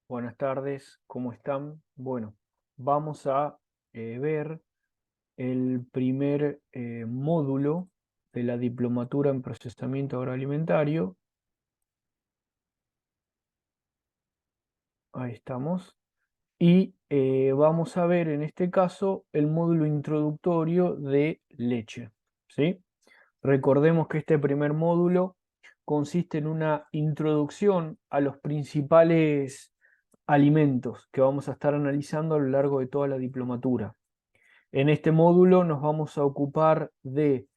Buenas tardes, ¿cómo están? Bueno, vamos a ver el primer módulo de la diplomatura en procesamiento agroalimentario. Ahí estamos. Y vamos a ver en este caso el módulo introductorio de leche, ¿sí? Recordemos que este primer módulo consiste en una introducción a los principales alimentos que vamos a estar analizando a lo largo de toda la diplomatura. En este módulo nos vamos a ocupar de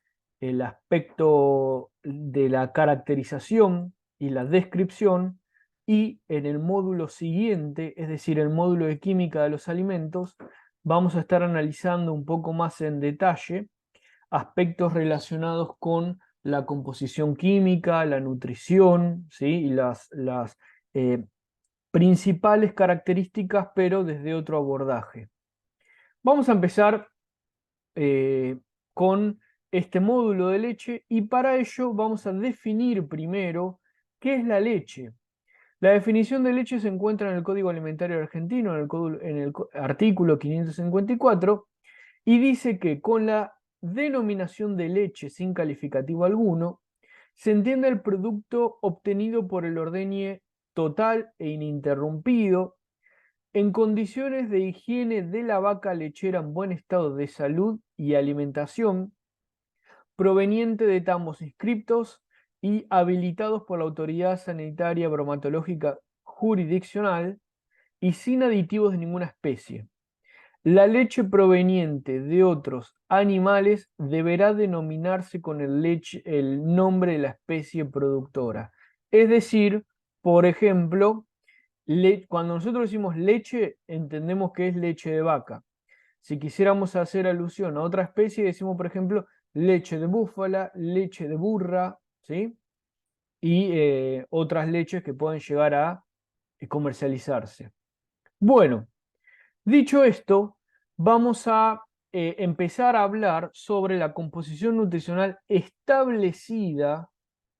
el aspecto de la caracterización y la descripción, y en el módulo siguiente, es decir, el módulo de química de los alimentos, vamos a estar analizando un poco más en detalle aspectos relacionados con la composición química, la nutrición, ¿sí? Y las principales características, pero desde otro abordaje. Vamos a empezar eh, con este módulo de leche, y para ello vamos a definir primero qué es la leche. La definición de leche se encuentra en el Código Alimentario Argentino, en el artículo 554, y dice que con la denominación de leche sin calificativo alguno, se entiende el producto obtenido por el ordeñe total e ininterrumpido, en condiciones de higiene de la vaca lechera en buen estado de salud y alimentación, proveniente de tambos inscriptos y habilitados por la Autoridad Sanitaria Bromatológica Jurisdiccional y sin aditivos de ninguna especie. La leche proveniente de otros animales deberá denominarse con el nombre de la especie productora. Es decir, por ejemplo, cuando nosotros decimos leche, entendemos que es leche de vaca. Si quisiéramos hacer alusión a otra especie, decimos, por ejemplo, leche de búfala, leche de burra, ¿sí? Y otras leches que pueden llegar a comercializarse. Bueno, dicho esto, vamos a empezar a hablar sobre la composición nutricional establecida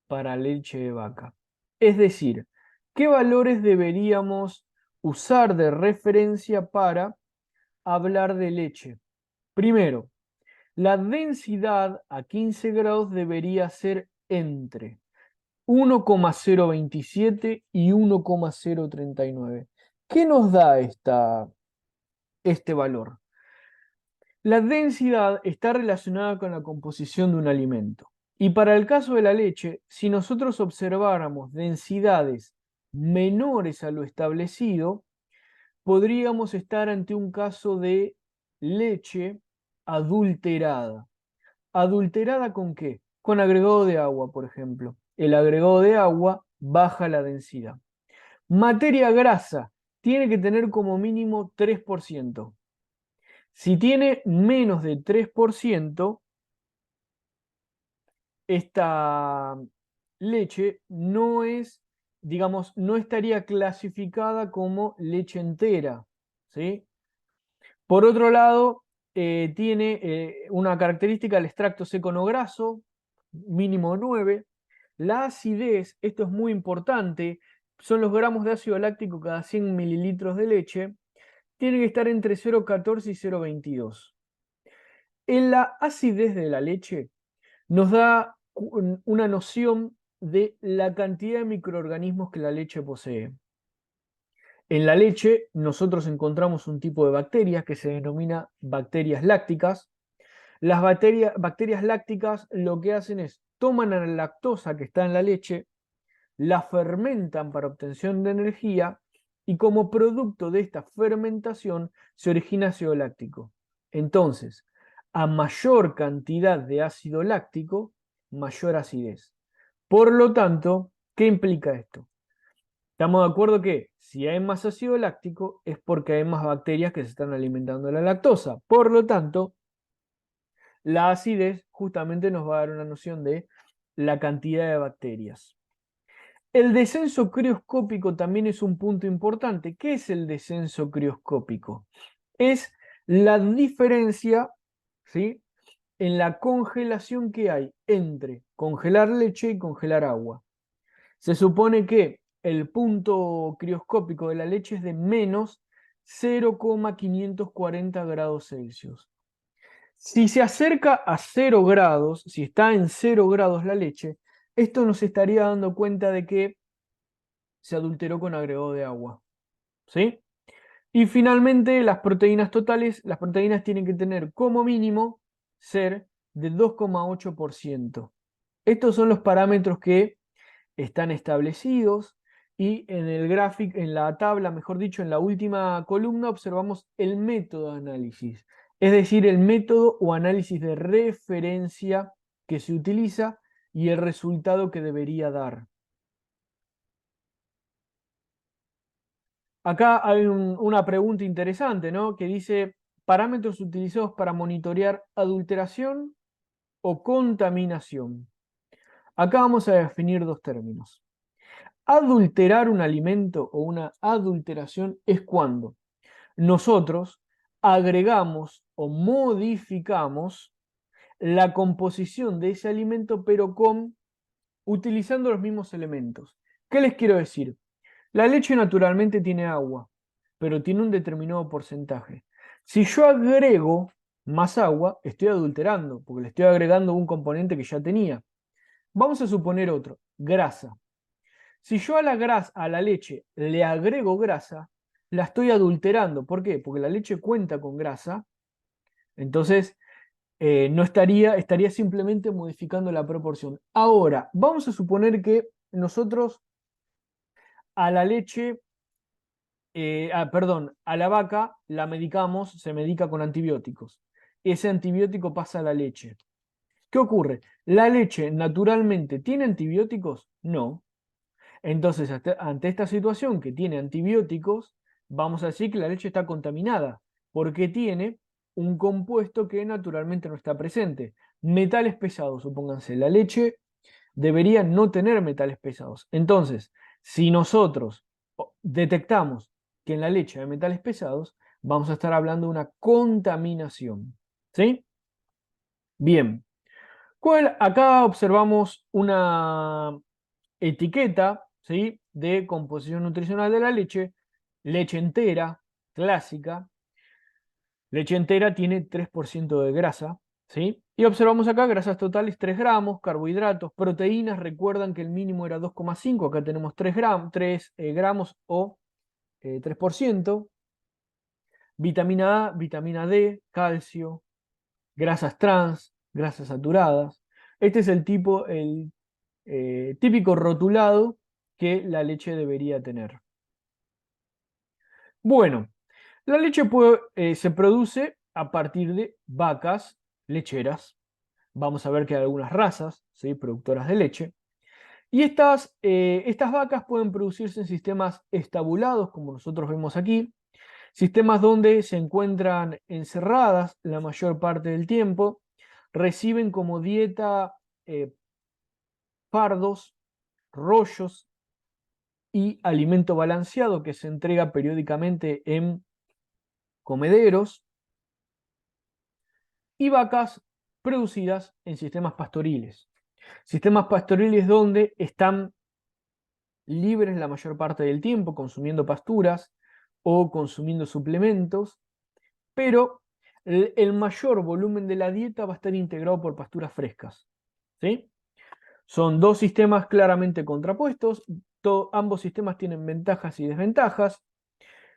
para leche de vaca. Es decir, ¿qué valores deberíamos usar de referencia para hablar de leche? Primero, la densidad a 15 grados debería ser entre 1,027 y 1,039. ¿Qué nos da este valor? La densidad está relacionada con la composición de un alimento. Y para el caso de la leche, si nosotros observáramos densidades menores a lo establecido, podríamos estar ante un caso de leche adulterada. ¿Adulterada con qué? Con agregado de agua, por ejemplo. El agregado de agua baja la densidad. Materia grasa tiene que tener como mínimo 3%. Si tiene menos de 3%, esta leche no es, digamos, no estaría clasificada como leche entera, ¿sí? Por otro lado, tiene una característica, el extracto seco no graso, mínimo 9. La acidez, esto es muy importante, son los gramos de ácido láctico cada 100 mililitros de leche, tiene que estar entre 0,14 y 0,22. En la acidez de la leche nos da una noción de la cantidad de microorganismos que la leche posee. En la leche nosotros encontramos un tipo de bacterias que se denomina bacterias lácticas. Las bacterias lácticas lo que hacen es toman la lactosa que está en la leche, la fermentan para obtención de energía, y como producto de esta fermentación se origina ácido láctico. Entonces, a mayor cantidad de ácido láctico, mayor acidez. Por lo tanto, ¿qué implica esto? Estamos de acuerdo que si hay más ácido láctico es porque hay más bacterias que se están alimentando de la lactosa. Por lo tanto, la acidez justamente nos va a dar una noción de la cantidad de bacterias. El descenso crioscópico también es un punto importante. ¿Qué es el descenso crioscópico? Es la diferencia, ¿sí?, en la congelación que hay entre congelar leche y congelar agua. Se supone que el punto crioscópico de la leche es de menos 0,540 grados Celsius. Si se acerca a 0 grados, si está en 0 grados la leche, esto nos estaría dando cuenta de que se adulteró con agregado de agua. ¿Sí? Y finalmente, las proteínas totales, las proteínas tienen que tener como mínimo ser de 2,8%. Estos son los parámetros que están establecidos y en el gráfico, en la tabla, mejor dicho, en la última columna observamos el método de análisis, es decir, el método o análisis de referencia que se utiliza y el resultado que debería dar. Acá hay una pregunta interesante, ¿no? Que dice, parámetros utilizados para monitorear adulteración o contaminación. Acá vamos a definir dos términos. Adulterar un alimento o una adulteración es cuando nosotros agregamos o modificamos la composición de ese alimento, pero utilizando los mismos elementos. ¿Qué les quiero decir? La leche naturalmente tiene agua, pero tiene un determinado porcentaje. Si yo agrego más agua, estoy adulterando, porque le estoy agregando un componente que ya tenía. Vamos a suponer otro, grasa. Si yo a la leche le agrego grasa, la estoy adulterando. ¿Por qué? Porque la leche cuenta con grasa, entonces no estaría simplemente modificando la proporción. Ahora, vamos a suponer que nosotros a la leche, perdón, a la vaca la medicamos, se medica con antibióticos. Ese antibiótico pasa a la leche. ¿Qué ocurre? ¿La leche naturalmente tiene antibióticos? No. Entonces, ante esta situación que tiene antibióticos, vamos a decir que la leche está contaminada, porque tiene un compuesto que naturalmente no está presente. Metales pesados, supónganse, la leche debería no tener metales pesados. Entonces, si nosotros detectamos que en la leche hay metales pesados, vamos a estar hablando de una contaminación. ¿Sí? Bien. Acá observamos una etiqueta, ¿sí?, de composición nutricional de la leche. Leche entera, clásica. Leche entera tiene 3% de grasa, ¿sí? Y observamos acá grasas totales 3 gramos, carbohidratos, proteínas, recuerdan que el mínimo era 2,5, acá tenemos 3 gramos o 3%. Vitamina A, vitamina D, calcio, grasas trans, grasas saturadas. Este es el típico rotulado que la leche debería tener. Bueno, la leche se produce a partir de vacas lecheras. Vamos a ver que hay algunas razas, ¿sí?, productoras de leche. Y estas vacas pueden producirse en sistemas estabulados, como nosotros vemos aquí, sistemas donde se encuentran encerradas la mayor parte del tiempo, reciben como dieta fardos, rollos y alimento balanceado que se entrega periódicamente en comederos, y vacas producidas en sistemas pastoriles. Sistemas pastoriles donde están libres la mayor parte del tiempo consumiendo pasturas o consumiendo suplementos, pero el mayor volumen de la dieta va a estar integrado por pasturas frescas. ¿Sí? Son dos sistemas claramente contrapuestos, ambos sistemas tienen ventajas y desventajas.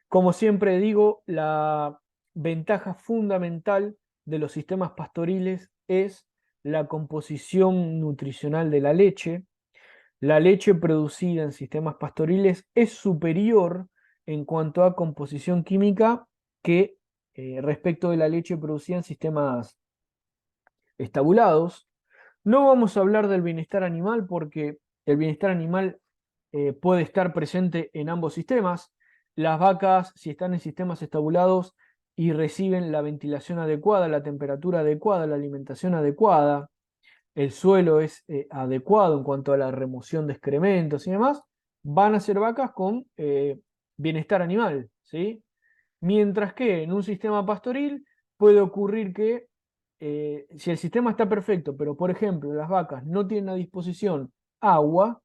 Como siempre digo, la ventaja fundamental de los sistemas pastoriles es la composición nutricional de la leche. La leche producida en sistemas pastoriles es superior en cuanto a composición química que respecto de la leche producida en sistemas estabulados. No vamos a hablar del bienestar animal porque el bienestar animal puede estar presente en ambos sistemas. Las vacas, si están en sistemas estabulados y reciben la ventilación adecuada, la temperatura adecuada, la alimentación adecuada, el suelo es adecuado en cuanto a la remoción de excrementos y demás, van a ser vacas con bienestar animal, ¿sí? Mientras que en un sistema pastoril puede ocurrir que si el sistema está perfecto, pero por ejemplo las vacas no tienen a disposición agua,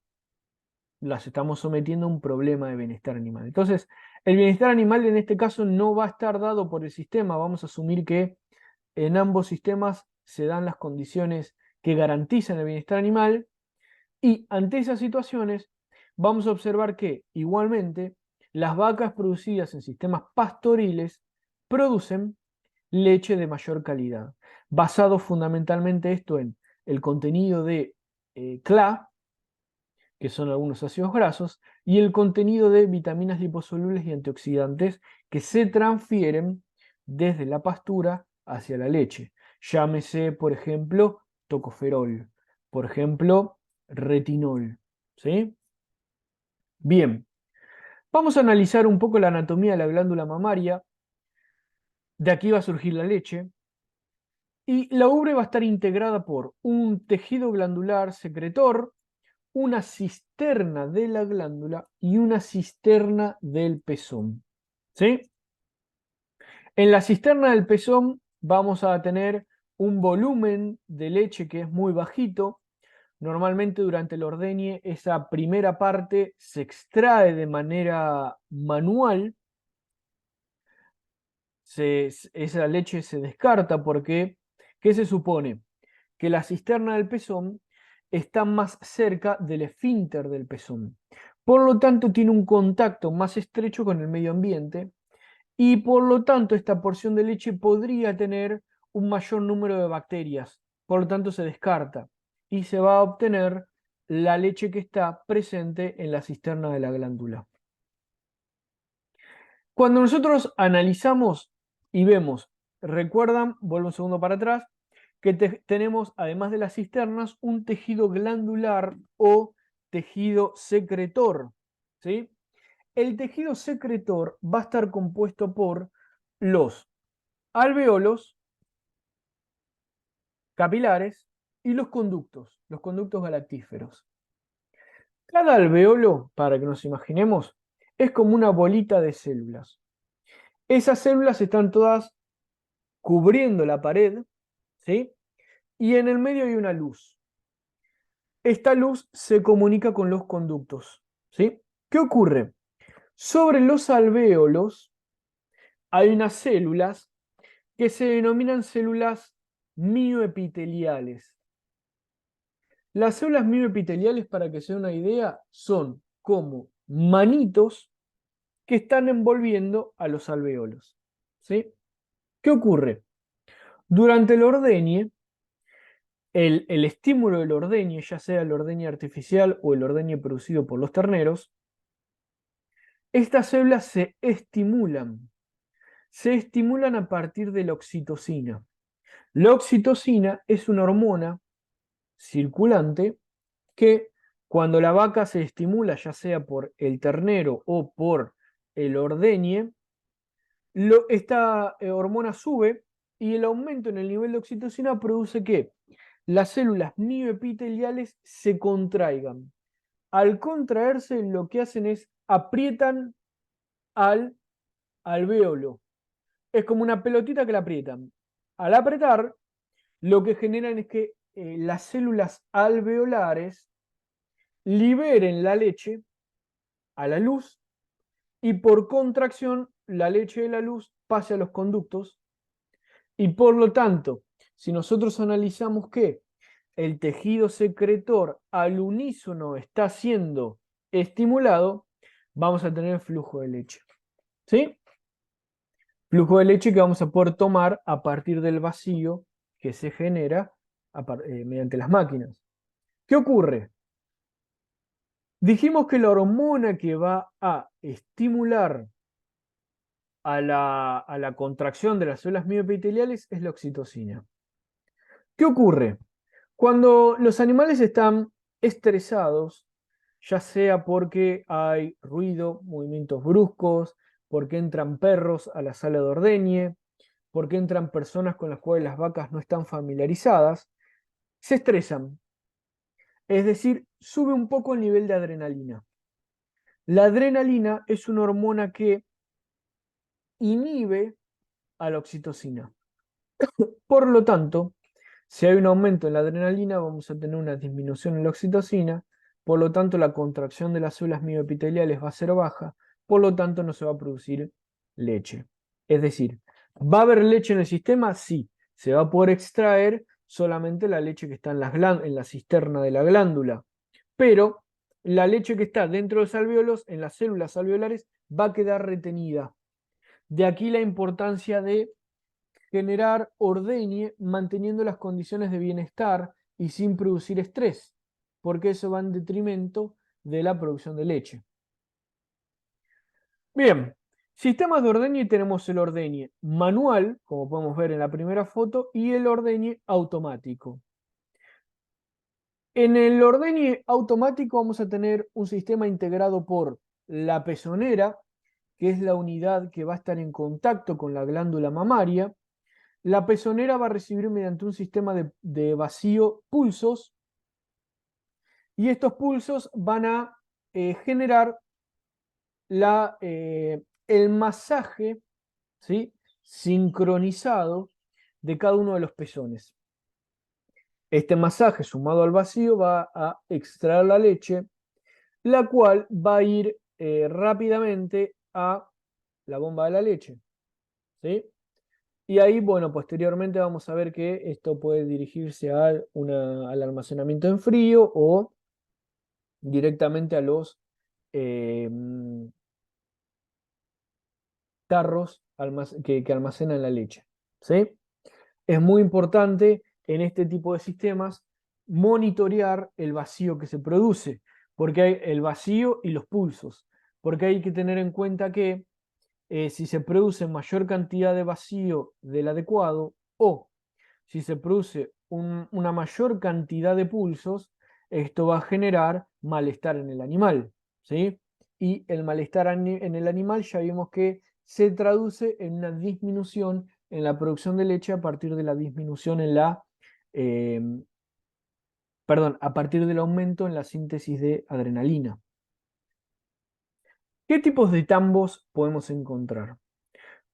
las estamos sometiendo a un problema de bienestar animal. Entonces, el bienestar animal en este caso no va a estar dado por el sistema. Vamos a asumir que en ambos sistemas se dan las condiciones que garantizan el bienestar animal y ante esas situaciones vamos a observar que igualmente las vacas producidas en sistemas pastoriles producen leche de mayor calidad, basado fundamentalmente esto en el contenido de CLA, que son algunos ácidos grasos, y el contenido de vitaminas liposolubles y antioxidantes que se transfieren desde la pastura hacia la leche. Llámese, por ejemplo, tocoferol, por ejemplo, retinol. ¿Sí? Bien, vamos a analizar un poco la anatomía de la glándula mamaria. De aquí va a surgir la leche. Y la ubre va a estar integrada por un tejido glandular secretor, una cisterna de la glándula y una cisterna del pezón. ¿Sí? En la cisterna del pezón vamos a tener un volumen de leche que es muy bajito. Normalmente durante el ordeñe esa primera parte se extrae de manera manual. Esa leche se descarta porque, ¿qué se supone? Que la cisterna del pezón está más cerca del esfínter del pezón. Por lo tanto, tiene un contacto más estrecho con el medio ambiente y por lo tanto esta porción de leche podría tener un mayor número de bacterias. Por lo tanto, se descarta y se va a obtener la leche que está presente en la cisterna de la glándula. Cuando nosotros analizamos y vemos, recuerdan, vuelvo un segundo para atrás, que tenemos, además de las cisternas, un tejido glandular o tejido secretor. ¿Sí? El tejido secretor va a estar compuesto por los alveolos, capilares y los conductos galactíferos. Cada alveolo, para que nos imaginemos, es como una bolita de células. Esas células están todas cubriendo la pared, ¿sí? Y en el medio hay una luz. Esta luz se comunica con los conductos, ¿sí? ¿Qué ocurre? Sobre los alvéolos hay unas células que se denominan células mioepiteliales. Las células mioepiteliales, para que se den una idea, son como manitos que están envolviendo a los alvéolos, ¿sí? ¿Qué ocurre? Durante el ordeñe, el estímulo del ordeñe, ya sea el ordeñe artificial o el ordeñe producido por los terneros, estas células se estimulan a partir de la oxitocina. La oxitocina es una hormona circulante que cuando la vaca se estimula, ya sea por el ternero o por el ordeñe, esta hormona sube y el aumento en el nivel de oxitocina produce que las células mioepiteliales se contraigan. Al contraerse, lo que hacen es aprietan al alvéolo. Es como una pelotita que la aprietan. Al apretar, lo que generan es que las células alveolares liberen la leche a la luz y por contracción la leche de la luz pase a los conductos y por lo tanto, si nosotros analizamos que el tejido secretor al unísono está siendo estimulado, vamos a tener flujo de leche. ¿Sí? Flujo de leche que vamos a poder tomar a partir del vacío que se genera mediante las máquinas. ¿Qué ocurre? Dijimos que la hormona que va a estimular a la contracción de las células mioepiteliales es la oxitocina. ¿Qué ocurre? Cuando los animales están estresados, ya sea porque hay ruido, movimientos bruscos, porque entran perros a la sala de ordeñe, porque entran personas con las cuales las vacas no están familiarizadas, se estresan. Es decir, sube un poco el nivel de adrenalina. La adrenalina es una hormona que inhibe a la oxitocina. Por lo tanto, si hay un aumento en la adrenalina, vamos a tener una disminución en la oxitocina. por lo tanto la contracción de las células mioepiteliales va a ser baja, por lo tanto no se va a producir leche. Es decir, ¿va a haber leche en el sistema? Sí, se va a poder extraer solamente la leche que está en la cisterna de la glándula, pero la leche que está dentro de los alvéolos, en las células alveolares, va a quedar retenida. De aquí la importancia de generar ordeñe manteniendo las condiciones de bienestar y sin producir estrés, porque eso va en detrimento de la producción de leche. Bien, sistemas de ordeñe tenemos el ordeñe manual, como podemos ver en la primera foto, y el ordeñe automático. En el ordeñe automático vamos a tener un sistema integrado por la pezonera, que es la unidad que va a estar en contacto con la glándula mamaria. La pezonera va a recibir mediante un sistema de vacío pulsos, y estos pulsos van a generar el masaje, ¿sí?, sincronizado de cada uno de los pezones. Este masaje sumado al vacío va a extraer la leche, la cual va a ir rápidamente a la bomba de la leche, ¿sí? Y ahí, bueno, posteriormente vamos a ver que esto puede dirigirse al almacenamiento en frío o directamente a los eh, tarros que almacenan la leche, ¿sí? Es muy importante en este tipo de sistemas monitorear el vacío que se produce, porque hay el vacío y los pulsos, porque hay que tener en cuenta que si se produce mayor cantidad de vacío del adecuado o si se produce una mayor cantidad de pulsos, esto va a generar malestar en el animal, ¿sí? Y el malestar en el animal ya vimos que se traduce en una disminución en la producción de leche a partir de la disminución eh, a partir del aumento en la síntesis de adrenalina. ¿Qué tipos de tambos podemos encontrar?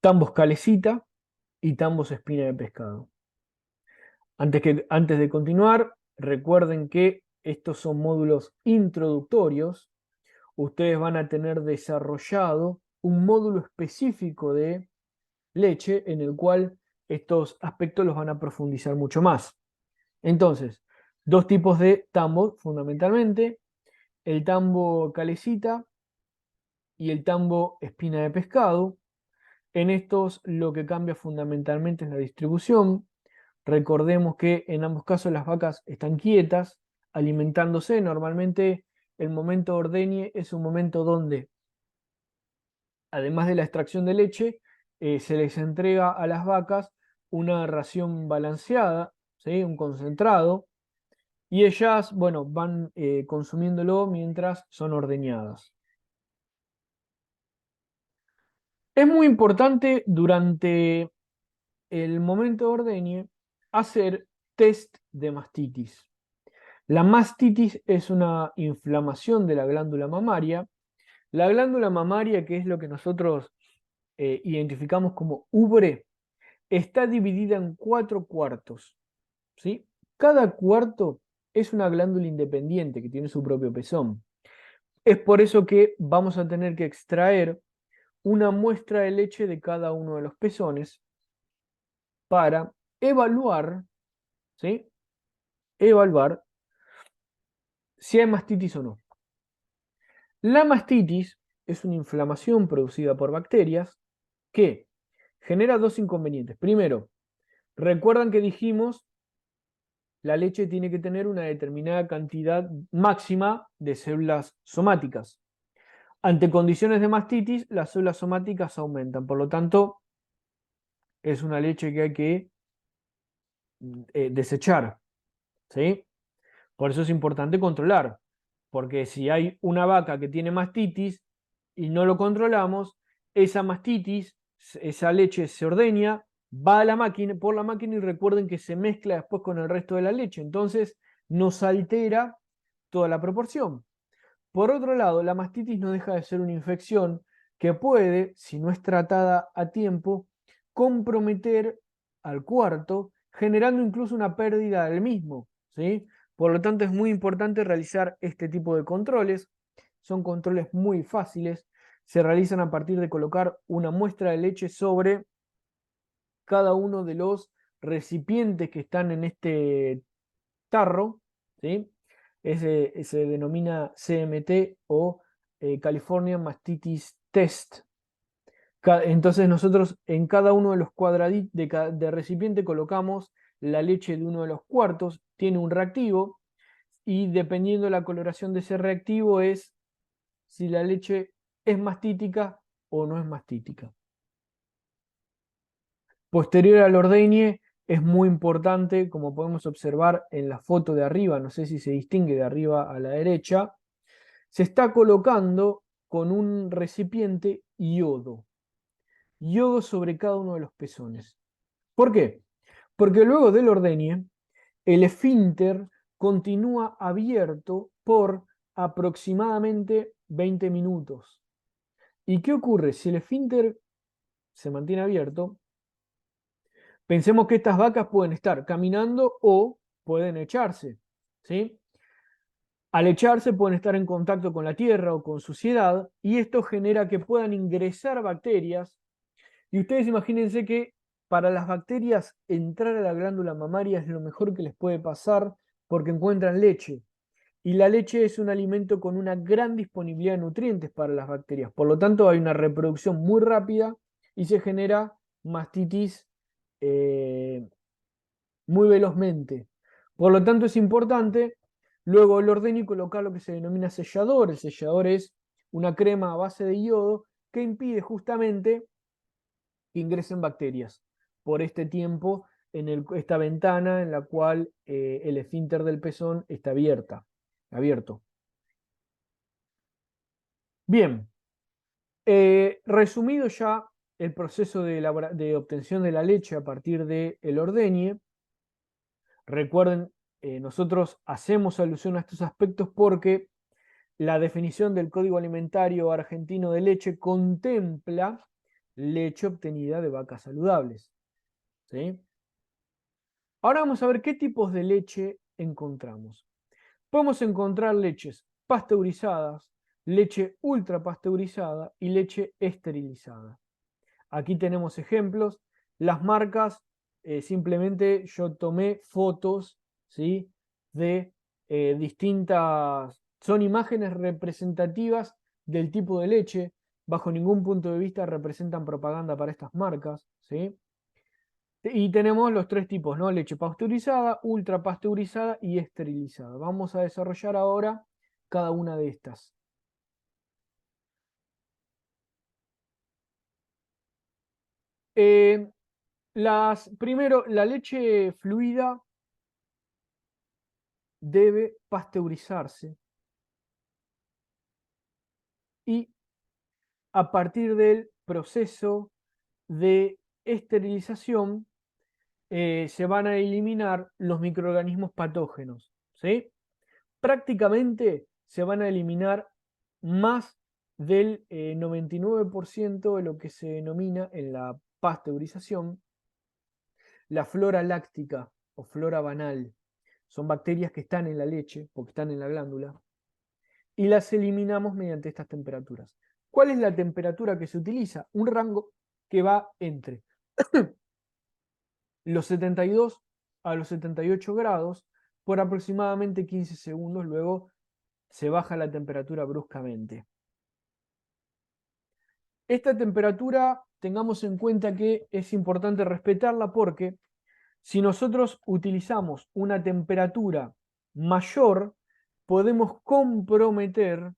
Tambos calecita y tambos espina de pescado. Antes de continuar, recuerden que estos son módulos introductorios. Ustedes van a tener desarrollado un módulo específico de leche en el cual estos aspectos los van a profundizar mucho más. Entonces, dos tipos de tambo fundamentalmente, el tambo calecita y el tambo espina de pescado. En estos lo que cambia fundamentalmente es la distribución. Recordemos que en ambos casos las vacas están quietas, alimentándose. Normalmente el momento de ordeñe es un momento donde, además de la extracción de leche, se les entrega a las vacas una ración balanceada, ¿sí?, un concentrado, y ellas, bueno, van consumiéndolo mientras son ordeñadas. Es muy importante durante el momento de ordeñe hacer test de mastitis. La mastitis es una inflamación de la glándula mamaria. La glándula mamaria, que es lo que nosotros identificamos como ubre, está dividida en 4 cuartos, ¿sí? Cada cuarto es una glándula independiente que tiene su propio pezón. Es por eso que vamos a tener que extraer una muestra de leche de cada uno de los pezones para evaluar, ¿sí?, evaluar si hay mastitis o no. La mastitis es una inflamación producida por bacterias que genera dos inconvenientes. Primero, recuerdan que dijimos la leche tiene que tener una determinada cantidad máxima de células somáticas. Ante condiciones de mastitis, las células somáticas aumentan. Por lo tanto, es una leche que hay que desechar, ¿sí? Por eso es importante controlar, porque si hay una vaca que tiene mastitis y no lo controlamos, esa mastitis, esa leche se ordeña, va a la máquina, por la máquina, y recuerden que se mezcla después con el resto de la leche, entonces nos altera toda la proporción. Por otro lado, la mastitis no deja de ser una infección que puede, si no es tratada a tiempo, comprometer al cuarto, generando incluso una pérdida del mismo, ¿sí? Por lo tanto, es muy importante realizar este tipo de controles. Son controles muy fáciles. Se realizan a partir de colocar una muestra de leche sobre cada uno de los recipientes que están en este tarro, ¿sí? Se denomina CMT o California Mastitis Test. Entonces nosotros en cada uno de los cuadraditos de recipiente colocamos la leche de uno de los cuartos, tiene un reactivo y dependiendo de la coloración de ese reactivo es si la leche es mastítica o no es mastítica. Posterior al ordeñe es muy importante, como podemos observar en la foto de arriba, no sé si se distingue de arriba a la derecha, se está colocando con un recipiente yodo sobre cada uno de los pezones. ¿Por qué? Porque luego del ordeñe, el esfínter continúa abierto por aproximadamente 20 minutos. ¿Y qué ocurre? Si el esfínter se mantiene abierto, pensemos que estas vacas pueden estar caminando o pueden echarse, ¿sí? Al echarse pueden estar en contacto con la tierra o con suciedad y esto genera que puedan ingresar bacterias. Y ustedes imagínense que para las bacterias entrar a la glándula mamaria es lo mejor que les puede pasar porque encuentran leche. Y la leche es un alimento con una gran disponibilidad de nutrientes para las bacterias. Por lo tanto, hay una reproducción muy rápida y se genera mastitis eh, muy velozmente. Por lo tanto, es importante luego el ordeño y colocar lo que se denomina sellador. El sellador es una crema a base de yodo que impide justamente que ingresen bacterias por este tiempo en esta ventana en la cual el esfínter del pezón está abierto. Bien, resumido ya el proceso de obtención de la leche a partir del ordeñe, recuerden, nosotros hacemos alusión a estos aspectos porque la definición del Código Alimentario Argentino de Leche contempla leche obtenida de vacas saludables. ¿Sí? Ahora vamos a ver qué tipos de leche encontramos. Podemos encontrar leches pasteurizadas, leche ultra pasteurizada y leche esterilizada. Aquí tenemos ejemplos. Las marcas, simplemente yo tomé fotos, ¿sí? De distintas, son imágenes representativas del tipo de leche. Bajo ningún punto de vista representan propaganda para estas marcas, ¿sí? Y tenemos los tres tipos, ¿no? Leche pasteurizada, ultra pasteurizada y esterilizada. Vamos a desarrollar ahora cada una de estas. Eh, Primero, la leche fluida debe pasteurizarse y a partir del proceso de esterilización se van a eliminar los microorganismos patógenos, ¿sí? Prácticamente se van a eliminar más del 99% de lo que se denomina en la pasteurización la flora láctica o flora banal. Son bacterias que están en la leche, porque están en la glándula, y las eliminamos mediante estas temperaturas. ¿Cuál es la temperatura que se utiliza? Un rango que va entre los 72 a los 78 grados por aproximadamente 15 segundos, luego se baja la temperatura bruscamente. Esta temperatura, tengamos en cuenta que es importante respetarla porque si nosotros utilizamos una temperatura mayor, podemos comprometer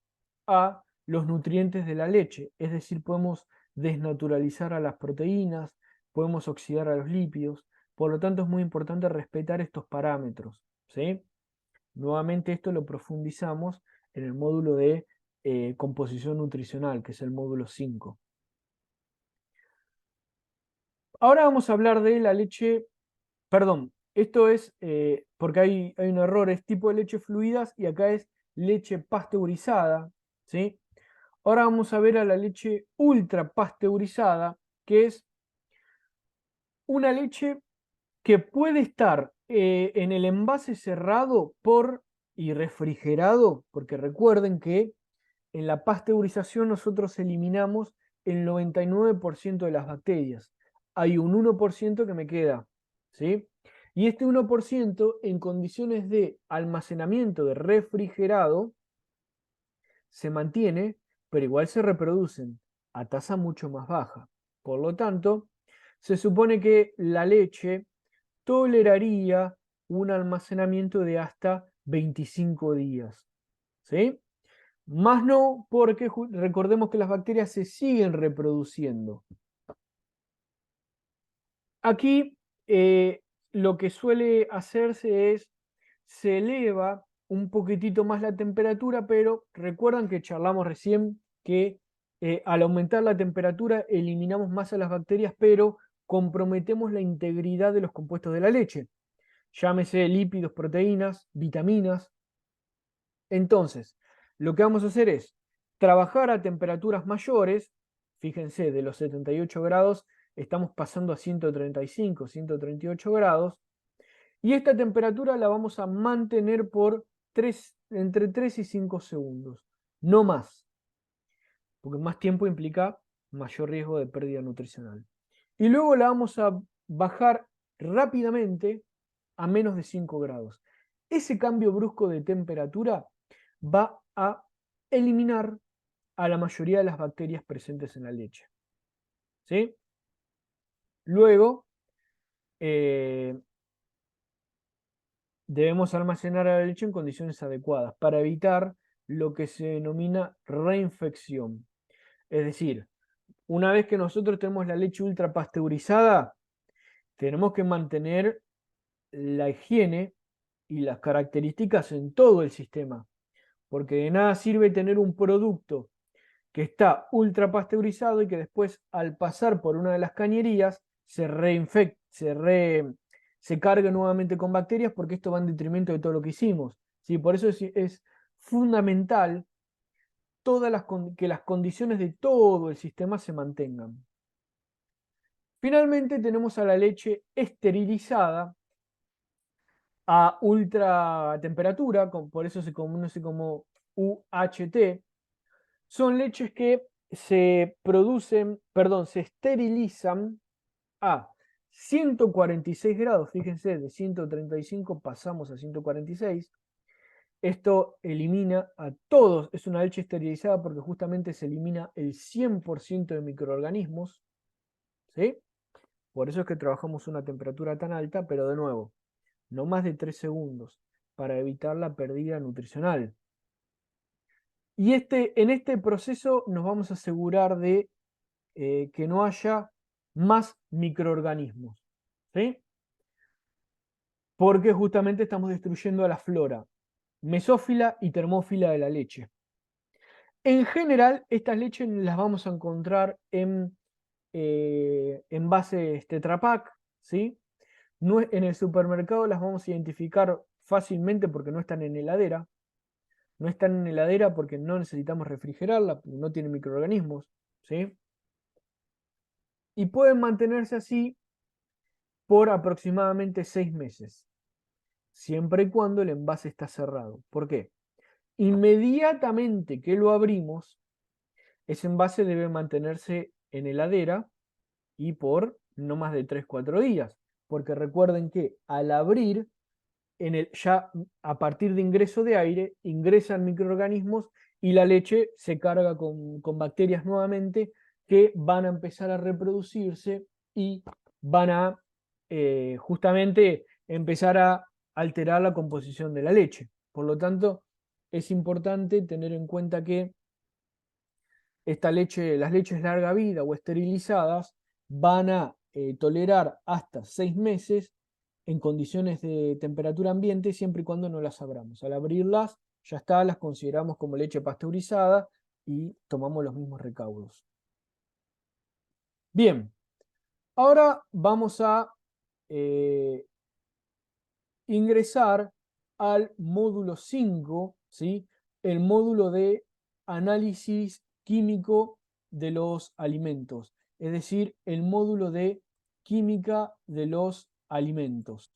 a los nutrientes de la leche, es decir, podemos desnaturalizar a las proteínas, podemos oxidar a los lípidos, por lo tanto es muy importante respetar estos parámetros, ¿sí? Nuevamente esto lo profundizamos en el módulo de composición nutricional, que es el módulo 5. Ahora vamos a hablar de la leche, perdón, esto es porque hay un error, es tipo de leche fluidas y acá es leche pasteurizada, ¿sí? Ahora vamos a ver a la leche ultra pasteurizada, que es una leche que puede estar en el envase cerrado y refrigerado, porque recuerden que en la pasteurización nosotros eliminamos el 99% de las bacterias. Hay un 1% que me queda, ¿sí? Y este 1% en condiciones de almacenamiento de refrigerado se mantiene, pero igual se reproducen a tasa mucho más baja. Por lo tanto, se supone que la leche toleraría un almacenamiento de hasta 25 días, ¿sí? Más no porque recordemos que las bacterias se siguen reproduciendo. Aquí lo que suele hacerse es, se eleva un poquitito más la temperatura, pero recuerdan que charlamos recién que al aumentar la temperatura eliminamos más a las bacterias, pero comprometemos la integridad de los compuestos de la leche. Llámese lípidos, proteínas, vitaminas. Entonces, lo que vamos a hacer es trabajar a temperaturas mayores. Fíjense, de los 78 grados estamos pasando a 135, 138 grados. Y esta temperatura la vamos a mantener por entre 3 y 5 segundos. No más, porque más tiempo implica mayor riesgo de pérdida nutricional. Y luego la vamos a bajar rápidamente a menos de 5 grados. Ese cambio brusco de temperatura va a eliminar a la mayoría de las bacterias presentes en la leche. ¿Sí? Luego, debemos almacenar la leche en condiciones adecuadas para evitar lo que se denomina reinfección. Es decir, una vez que nosotros tenemos la leche ultra pasteurizada, tenemos que mantener la higiene y las características en todo el sistema, porque de nada sirve tener un producto que está ultra pasteurizado y que después al pasar por una de las cañerías se cargue nuevamente con bacterias, porque esto va en detrimento de todo lo que hicimos. ¿Sí? Por eso es fundamental que las condiciones de todo el sistema se mantengan. Finalmente tenemos a la leche esterilizada a ultra temperatura, por eso se conoce como UHT. Son leches que se esterilizan a 146 grados. Fíjense, de 135 pasamos a 146. Esto elimina a todos, es una leche esterilizada porque justamente se elimina el 100% de microorganismos, ¿sí? Por eso es que trabajamos una temperatura tan alta, pero de nuevo, no más de 3 segundos, para evitar la pérdida nutricional. Y en este proceso nos vamos a asegurar de que no haya más microorganismos, ¿sí? Porque justamente estamos destruyendo a la flora mesófila y termófila de la leche. En general, estas leches las vamos a encontrar en envases Tetra Pak, ¿sí? En el supermercado las vamos a identificar fácilmente porque no están en heladera. No están en heladera porque no necesitamos refrigerarla, no tiene microorganismos, ¿sí? Y pueden mantenerse así por aproximadamente 6 meses, siempre y cuando el envase está cerrado. ¿Por qué? Inmediatamente que lo abrimos, ese envase debe mantenerse en heladera y por no más de 3-4 días, porque recuerden que al abrir, ya a partir de ingreso de aire, ingresan microorganismos y la leche se carga con bacterias nuevamente que van a empezar a reproducirse y van a justamente empezar a alterar la composición de la leche. Por lo tanto, es importante tener en cuenta que las leches larga vida o esterilizadas van a tolerar hasta 6 meses en condiciones de temperatura ambiente siempre y cuando no las abramos. Al abrirlas, ya está, las consideramos como leche pasteurizada y tomamos los mismos recaudos. Bien, ahora vamos a ingresar al módulo 5, ¿sí? El módulo de análisis químico de los alimentos, es decir, el módulo de química de los alimentos.